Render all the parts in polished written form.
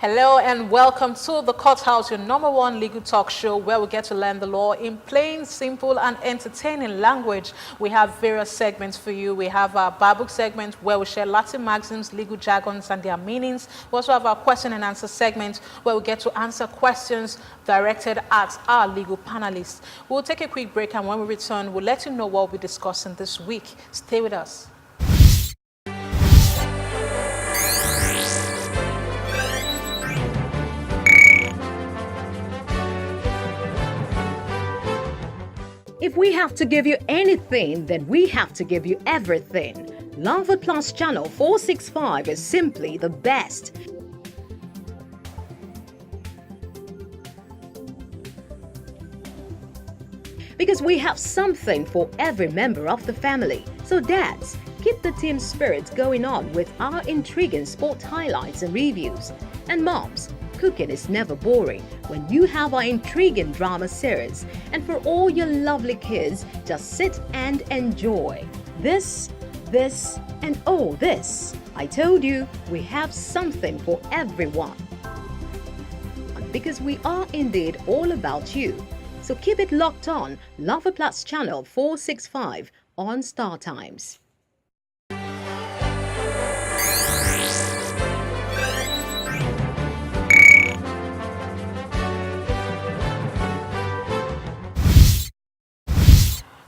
Hello and welcome to the Courthouse, your #1 legal talk show where we get to learn the law in plain, simple and entertaining language. We have various segments for you. We have our Bar Book segment where we share Latin maxims, legal jargons and their meanings. We also have our question and answer segment where we get to answer questions directed at our legal panelists. We'll take a quick break, and when we return, we'll let you know what we'll be discussing this week. Stay with us. If we have to give you anything, then we have to give you everything. Love Plus Channel 465 is simply the best. Because we have something for every member of the family. So dads, keep the team spirit going on with our intriguing sport highlights and reviews. And moms, cooking is never boring when you have our intriguing drama series. And for all your lovely kids, just sit and enjoy. This, and oh this. I told you, we have something for everyone. Because we are indeed all about you. So keep it locked on Love Plus Channel 465 on Star Times.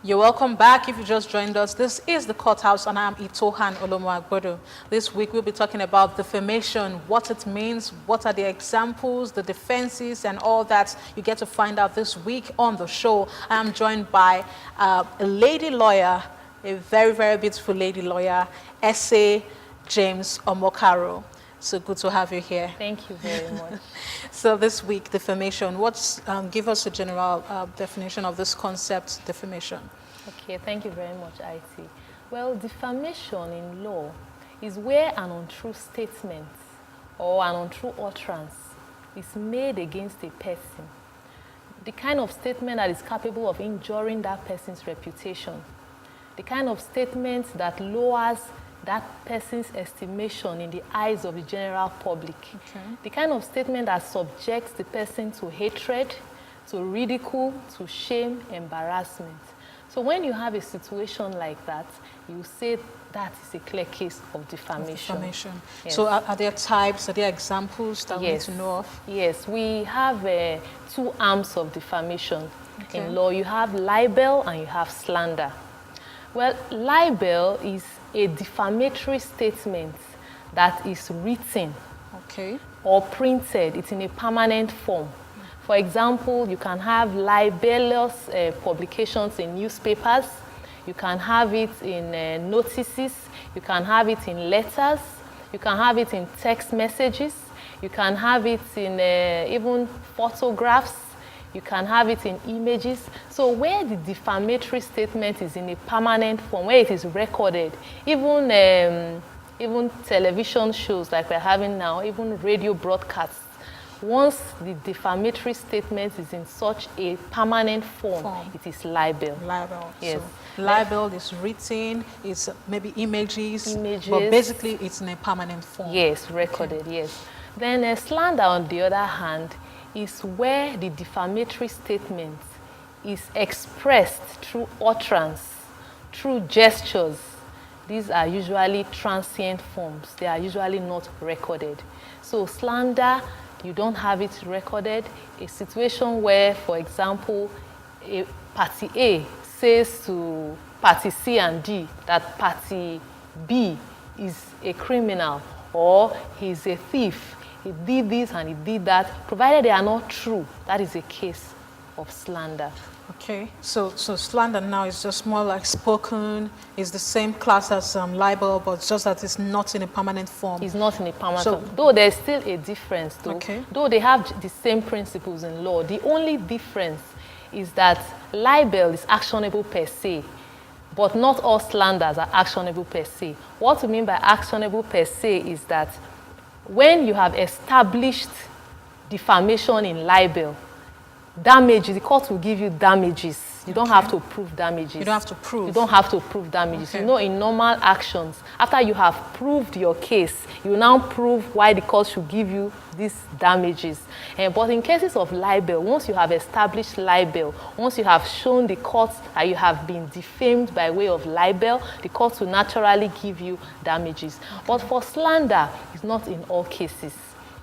You're welcome back if you just joined us. This is the Courthouse and I'm Itohan Olomu-Agbodo. This week we'll be talking about defamation, what it means, what are the examples, the defenses and all that you get to find out this week on the show. I am joined by a lady lawyer, a very, very beautiful lady lawyer, S.A. James Omokaro. So good to have you here. Thank you very much. So this week, defamation. Give us a general definition of this concept, defamation. Okay, thank you very much, IT. Well, defamation in law is where an untrue statement or an untrue utterance is made against a person. The kind of statement that is capable of injuring that person's reputation. The kind of statement that lowers that person's estimation in the eyes of the general public. Okay. The kind of statement that subjects the person to hatred, to ridicule, to shame, embarrassment. So when you have a situation like that, you say that is a clear case of defamation. Yes. So are there types, are there examples that we need to know of? Yes, we have two arms of defamation in law. You have libel and you have slander. Well, libel is a defamatory statement that is written or printed. It's in a permanent form. For example, you can have libelous publications in newspapers. You can have it in notices. You can have it in letters. You can have it in text messages. You can have it in even photographs. You can have it in images. So where the defamatory statement is in a permanent form, where it is recorded, even television shows like we're having now, even radio broadcasts, once the defamatory statement is in such a permanent form. It is libel. Libel. Yes. So libel is written, it's maybe images, but basically it's in a permanent form. Yes, recorded, yes. Then slander, on the other hand, is where the defamatory statement is expressed through utterance, through gestures. These are usually transient forms. They are usually not recorded. So slander, you don't have it recorded. A situation where, for example, a party A says to party C and D that party B is a criminal or he's a thief. He did this and he did that, provided they are not true. That is a case of slander. Okay, so slander now is just more like spoken, is the same class as libel, but just that it's not in a permanent form. It's not in a permanent form, though there's still a difference though. Though they have the same principles in law. The only difference is that libel is actionable per se, but not all slanders are actionable per se. What we mean by actionable per se is that when you have established defamation in libel, damages, the court will give you damages. You don't have to prove damages. You don't have to prove. You don't have to prove damages. Okay. You know, in normal actions, after you have proved your case, you now prove why the court should give you these damages. But in cases of libel, once you have established libel, once you have shown the court that you have been defamed by way of libel, the court will naturally give you damages. But for slander, it's not in all cases.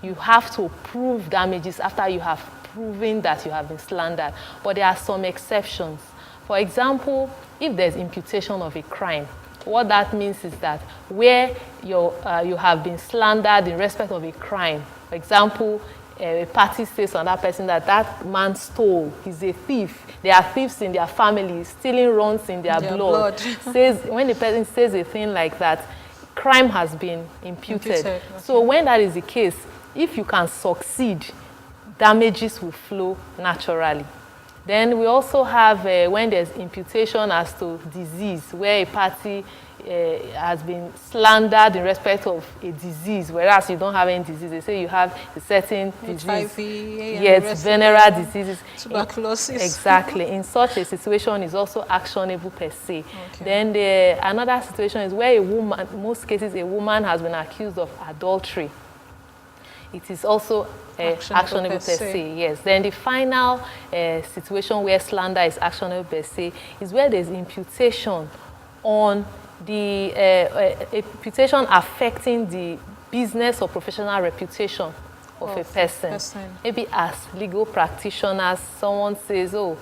You have to prove damages after you have proven that you have been slandered. But there are some exceptions. For example, if there's imputation of a crime, what that means is that where you have been slandered in respect of a crime, for example, a party says to another person that that man stole, he's a thief, there are thieves in their family, stealing runs in their blood. When the person says a thing like that, crime has been imputed. Okay. So when that is the case, if you can succeed, damages will flow naturally. Then we also have when there's imputation as to disease, where a party has been slandered in respect of a disease, whereas you don't have any disease. They say you have a certain disease. HIV, yes, venereal diseases. Tuberculosis. Exactly. In such a situation, is also actionable per se. Okay. Then another situation is where a woman, in most cases, a woman has been accused of adultery. It is also actionable per se. Yes. Then the final situation where slander is actionable per se is where there's imputation on the imputation affecting the business or professional reputation of a person. Maybe as legal practitioners, someone says, oh,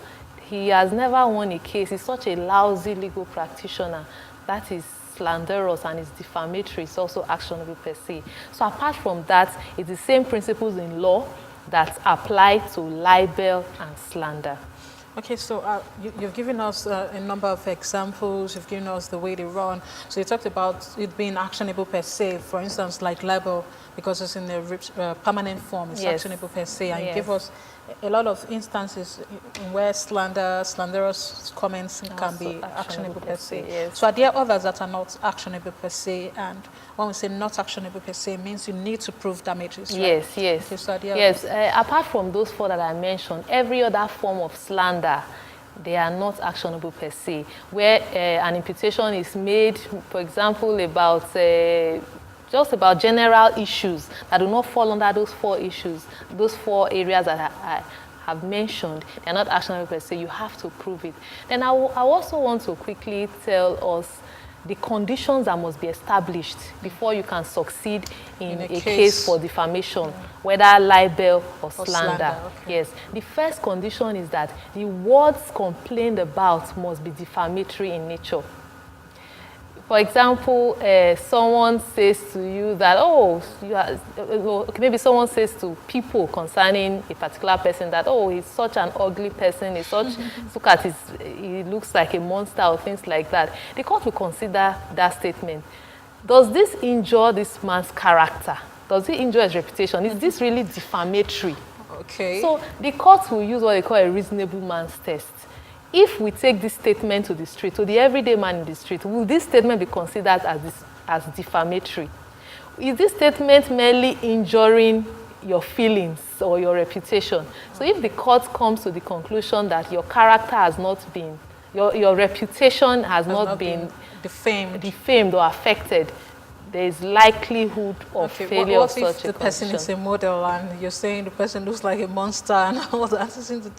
he has never won a case. He's such a lousy legal practitioner. That is slanderous and is defamatory. It's also actionable per se. So apart from that, it's the same principles in law that apply to libel and slander. Okay, so you've given us a number of examples, you've given us the way they run. So you talked about it being actionable per se, for instance, like libel, because it's in the permanent form, it's actionable per se. And you give us a lot of instances in where slanderous comments can be actionable per se. Yes. So are there others that are not actionable per se? And when we say not actionable per se, it means you need to prove damages, right? Yes, yes. Okay, so yes, apart from those four that I mentioned, every other form of slander, they are not actionable per se. Where an imputation is made, for example, about just about general issues that do not fall under those four issues, those four areas that I have mentioned, they're not actionable per se. You have to prove it. Then I also want to quickly tell us the conditions that must be established before you can succeed in a case for defamation, whether libel or slander. Okay. Yes. The first condition is that the words complained about must be defamatory in nature. For example, someone says to you that, oh, maybe someone says to people concerning a particular person that, oh, he's such an ugly person, he's such, look at his, he looks like a monster or things like that. The court will consider that statement. Does this injure this man's character? Does it injure his reputation? Is this really defamatory? Okay. So the court will use what they call a reasonable man's test. If we take this statement to the street, to the everyday man in the street, will this statement be considered as defamatory? Is this statement merely injuring your feelings or your reputation? So if the court comes to the conclusion that your character has not been, your reputation has not been defamed or affected, there is likelihood of failure of such a condition. What if the person is a model and you're saying the person looks like a monster and all that?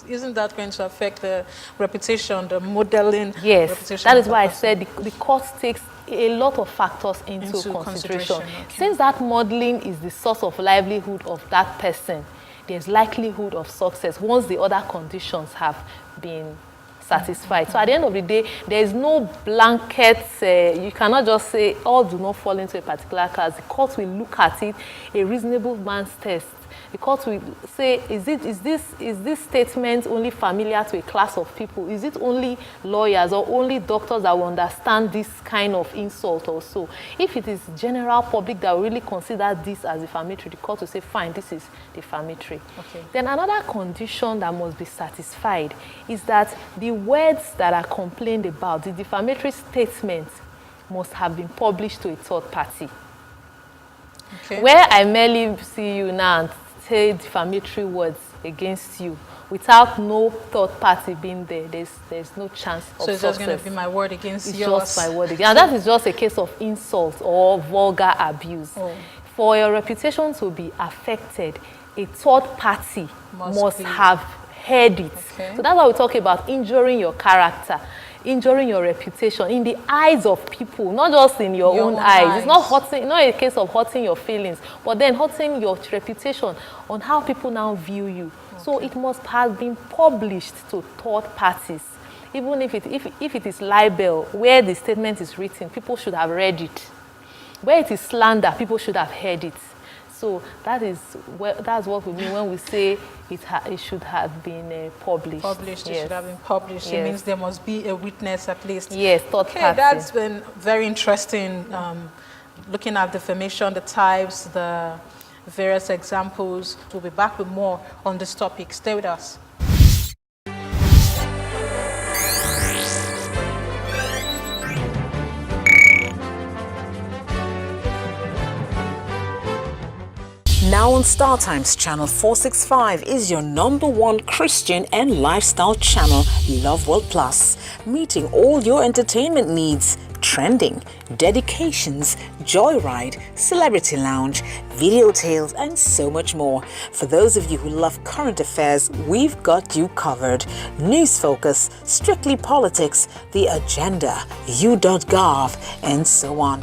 Isn't that going to affect the reputation, the modeling reputation? Yes, that is why I said the court takes a lot of factors into consideration. Okay. Since that modeling is the source of livelihood of that person, there's likelihood of success once the other conditions have been satisfied. So at the end of the day, there is no blanket, you cannot just say all do not fall into a particular class. The court will look at it, a reasonable man's test. The court will say, is this statement only familiar to a class of people? Is it only lawyers or only doctors that will understand this kind of insult or so? If it is general public that will really consider this as defamatory, the court will say, fine, this is defamatory. Okay. Then another condition that must be satisfied is that the words that are complained about, the defamatory statement, must have been published to a third party. Okay. Where I merely see you now and say defamatory words, against you without no third party being there. There's no chance of success. So it's just going to be my word against it's yours. Just my word against. And that is just a case of insult or vulgar abuse. Oh. For your reputation to be affected, a third party must have heard it. Okay. So that's why we talk about injuring your character, injuring your reputation in the eyes of people, not just in your own eyes. It's not hurting, not a case of hurting your feelings, but then hurting your reputation on how people now view you. Okay. So it must have been published to third parties. Even if it is libel, where the statement is written, people should have read it. Where it is slander, people should have heard it. So that's what we mean when we say it should have been published. Published, yes. It should have been published. Yes. It means there must be a witness at least. Yes, third party. That's been very interesting, looking at defamation, the types, the various examples. We'll be back with more on this topic. Stay with us. Now on StarTimes channel 465 is your #1 Christian and lifestyle channel, Love World Plus, meeting all your entertainment needs. Trending, dedications, joyride, celebrity lounge, video tales, and so much more. For those of you who love current affairs, we've got you covered. News focus, strictly politics, the agenda, u.gov, and so on.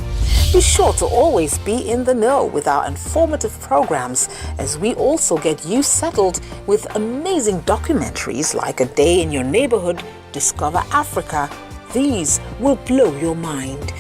Be sure to always be in the know with our informative programs, as we also get you settled with amazing documentaries like A Day in Your Neighborhood, Discover Africa. These will blow your mind.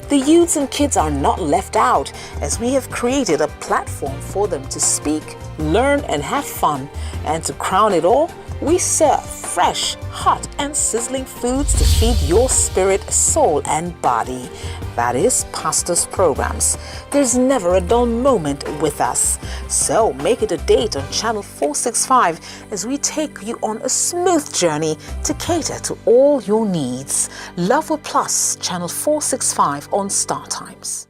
The youths and kids are not left out, as we have created a platform for them to speak, learn, and have fun. And to crown it all, we serve fresh, hot, and sizzling foods to feed your spirit, soul, and body. That is Pastor's Programs. There's never a dull moment with us. So make it a date on channel 465 as we take you on a smooth journey to cater to all your needs. Love World Plus, channel 465 on StarTimes.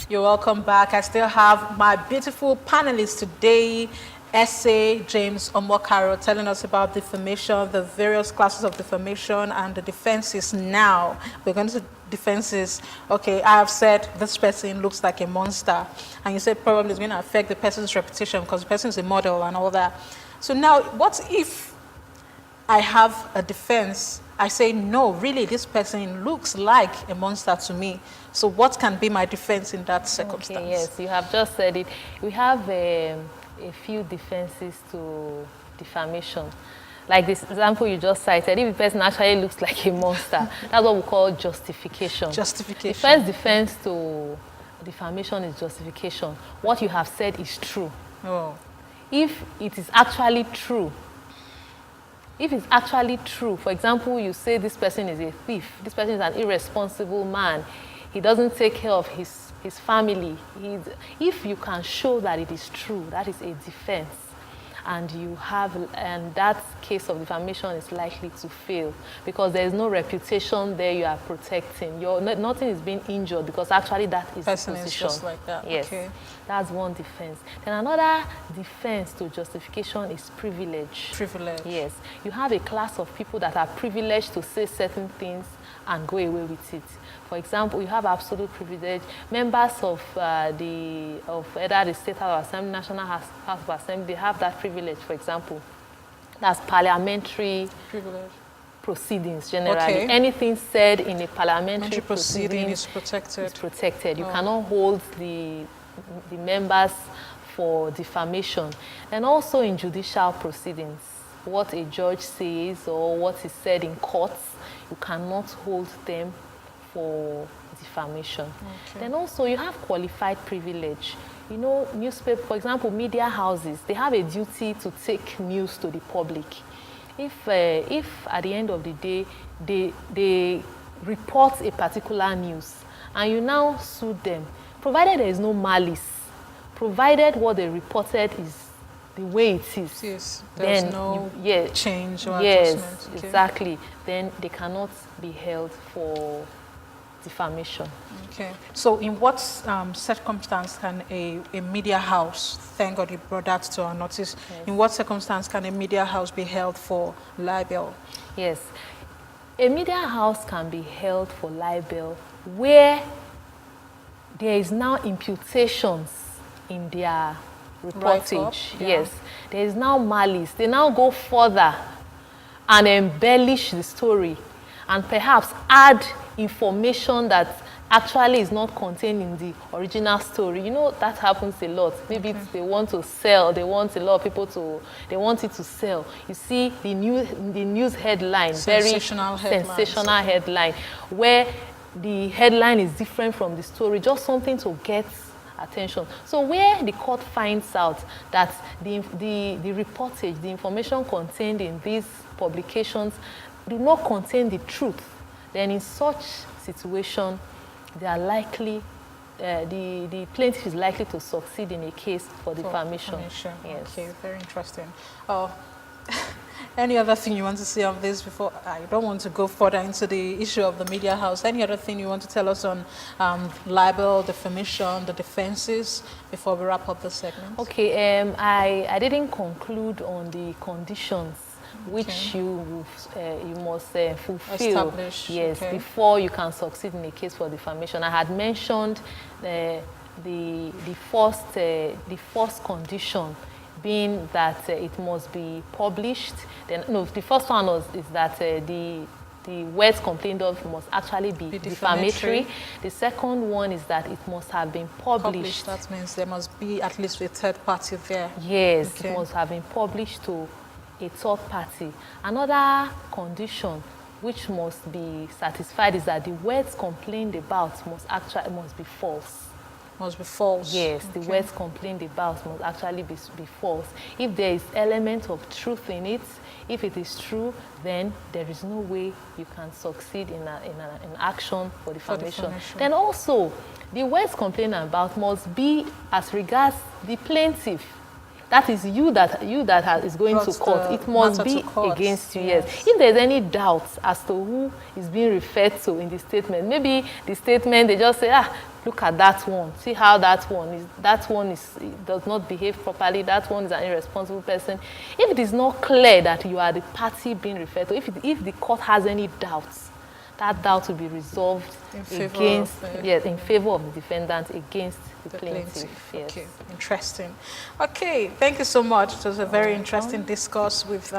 You're welcome back. I still have my beautiful panelists today, S.A. James Omokaro, telling us about defamation, the various classes of defamation, and the defenses now. We're going to defenses. Okay, I have said this person looks like a monster, and you said probably it's going to affect the person's reputation because the person is a model and all that. So now, what if I have a defense? I say, no, really, this person looks like a monster to me. So what can be my defense in that circumstance? Okay, yes, you have just said it. We have a few defenses to defamation. Like this example you just cited, if a person actually looks like a monster, that's what we call justification. Justification. The first defense to defamation is justification. What you have said is true. Oh. If it is actually true, for example, you say this person is a thief, this person is an irresponsible man, he doesn't take care of his family. If you can show that it is true, that is a defense. And that case of defamation is likely to fail because there is no reputation there you are protecting. Nothing is being injured because actually that is the position. Is just like that. Yes, okay. That's one defense. Then another defense to justification is privilege. Privilege. Yes, you have a class of people that are privileged to say certain things and go away with it. For example, you have absolute privilege. Members of either the State House of Assembly, National House of Assembly, they have that privilege, for example. That's parliamentary privilege. Proceedings, generally. Okay. Anything said in a parliamentary proceeding is protected. Is protected. You cannot hold the members for defamation. And also in judicial proceedings, what a judge says or what is said in courts, you cannot hold them for defamation. Okay. Then also you have qualified privilege. You know, newspaper, for example, media houses, they have a duty to take news to the public. If at the end of the day they report a particular news and you now sue them, provided there is no malice, provided what they reported the way it is. Yes, there's then no yeah, change or yes, adjustment. Okay. exactly. Then they cannot be held for defamation. Okay. So in what circumstance can a media house, thank God you brought that to our notice, Yes. in what circumstance can a media house be held for libel? Yes. A media house can be held for libel where there is now imputations in their reportage. Yeah. Yes. There is now malice. They now go further and embellish the story and perhaps add information that actually is not contained in the original story. You know, that happens a lot. Maybe they want to sell, they want a lot of people to, they want it to sell. You see the news headline, Sensational very headlines. sensational headline, where the headline is different from the story, just something to get attention. So where the court finds out that the reportage, the information contained in these publications do not contain the truth, then in such situation, they are likely, the plaintiff is likely to succeed in a case for defamation. Yes. Okay, very interesting. Any other thing you want to say on this before? I don't want to go further into the issue of the media house. Any other thing you want to tell us on libel, defamation, the defenses before we wrap up the segment? Okay, I didn't conclude on the conditions which you must fulfill. Establish. Yes, okay. Before you can succeed in a case for defamation. I had mentioned the first condition being that it must be published. Then no, the first one is that the words complained of must actually be defamatory. The second one is that it must have been published. That means there must be at least a third party there. Yes, okay. It must have been published to a third party. Another condition which must be satisfied is that the words complained about must be false. Must be false. Yes, the okay. words complained about must actually be false. If there is element of truth in it, if it is true, then there is no way you can succeed in action for defamation. Then also, the words complained about must be as regards the plaintiff. That is you that is going to court. It must be against you, yes. If there's any doubt as to who is being referred to in the statement, maybe the statement, they just say, look at that one. See how that one does not behave properly. That one is an irresponsible person. If it is not clear that you are the party being referred to, if the court has any doubts, that doubt will be resolved in favor of the defendant against the plaintiff. Yes. Okay, interesting. Okay, thank you so much. It was a very interesting discourse with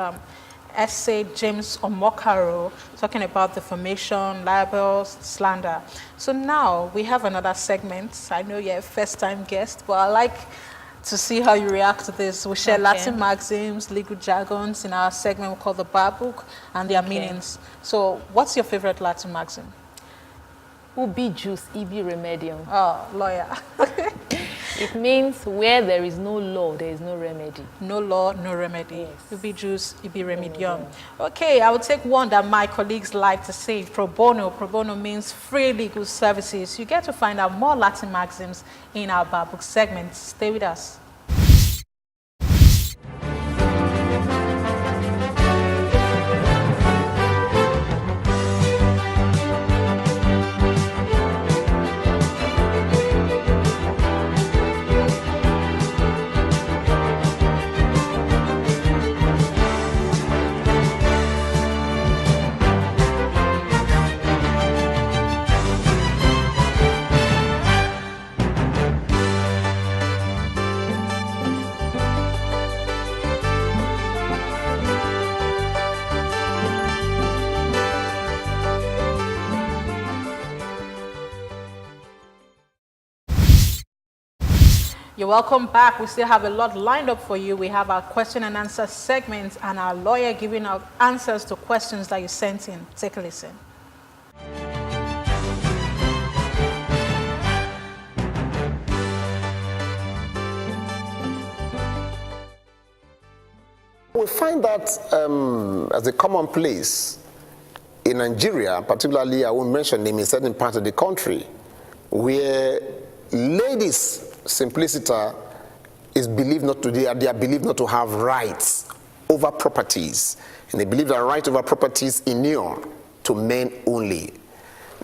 essay James Omokaro talking about defamation, libel, slander. So now we have another segment. I know you're a first-time guest, but I like to see how you react to this. We share Latin maxims, legal jargons in our segment we call the Bar Book and their meanings. So what's your favorite Latin maxim? Ubi jus, ibi remedium. Oh, lawyer. It means where there is no law, there is no remedy. No law, no remedy. Yes. Ubi jus, ibi remedium. Okay, I will take one that my colleagues like to say, pro bono. Pro bono means free legal services. You get to find out more Latin maxims in our Bar Book segment. Stay with us. You're welcome back. We still have a lot lined up for you. We have our question and answer segment and our lawyer giving out answers to questions that you sent in. Take a listen. We find that as a commonplace in Nigeria, particularly, I won't mention them, in certain parts of the country, where ladies' simpliciter is believed not to, they are believed not to have rights over properties. And they believe that right over properties inure to men only.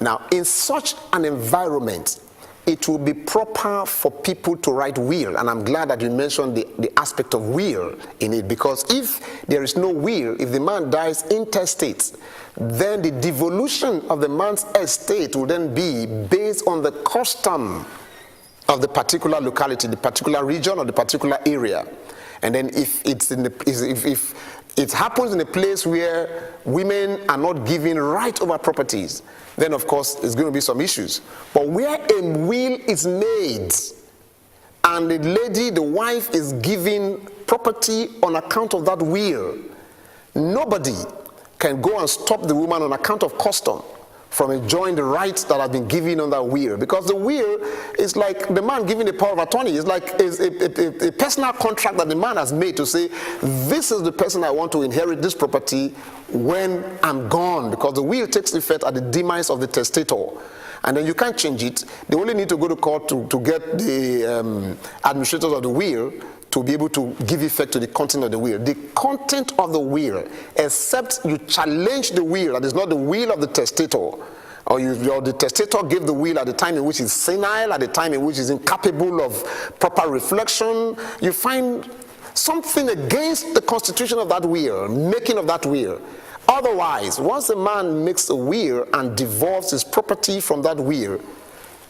Now, in such an environment, it will be proper for people to write will. And I'm glad that you mentioned the aspect of will in it, because if there is no will, if the man dies intestate, then the devolution of the man's estate will then be based on the custom of the particular locality, the particular region or the particular area. And then if it happens in a place where women are not given right over properties, then of course there's going to be some issues. But where a will is made and the lady, the wife, is given property on account of that will, nobody can go and stop the woman on account of custom from enjoying the rights that have been given on that will. Because the will is like the man giving the power of attorney. It's like a personal contract that the man has made to say, this is the person I want to inherit this property when I'm gone. Because the will takes effect at the demise of the testator. And then you can't change it. They only need to go to court to get the administrators of the will to be able to give effect to the content of the will. The content of the will, except you challenge the will, that is not the will of the testator, or the testator gave the will at the time in which he's senile, at the time in which he's incapable of proper reflection, you find something against the constitution of that will, making of that will. Otherwise, once a man makes a will and devolves his property from that will,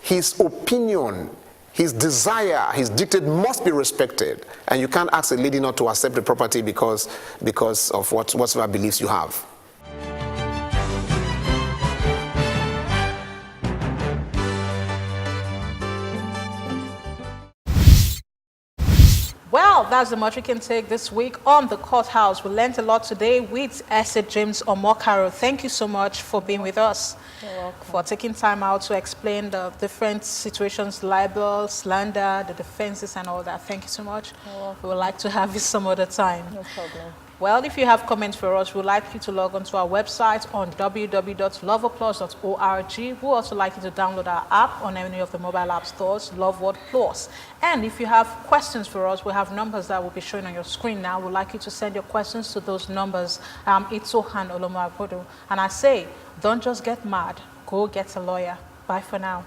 his opinion, his desire, his dictate must be respected. And you can't ask a lady not to accept the property because of whatever beliefs you have. Well, that's the much we can take this week on the Courthouse. We learned a lot today with Esther James Omokaro. Thank you so much for being with us. You're welcome. For taking time out to explain the different situations, libel, slander, the defenses and all that. Thank you so much. You're welcome. We would like to have you some other time. No problem. Well, if you have comments for us, we'd like you to log on to our website on www.loveworld+org. We'd also like you to download our app on any of the mobile app stores, Love World Plus. And if you have questions for us, we have numbers that will be showing on your screen now. We'd like you to send your questions to those numbers. Ito and Olomu-Agbodo. And I say, don't just get mad, go get a lawyer. Bye for now.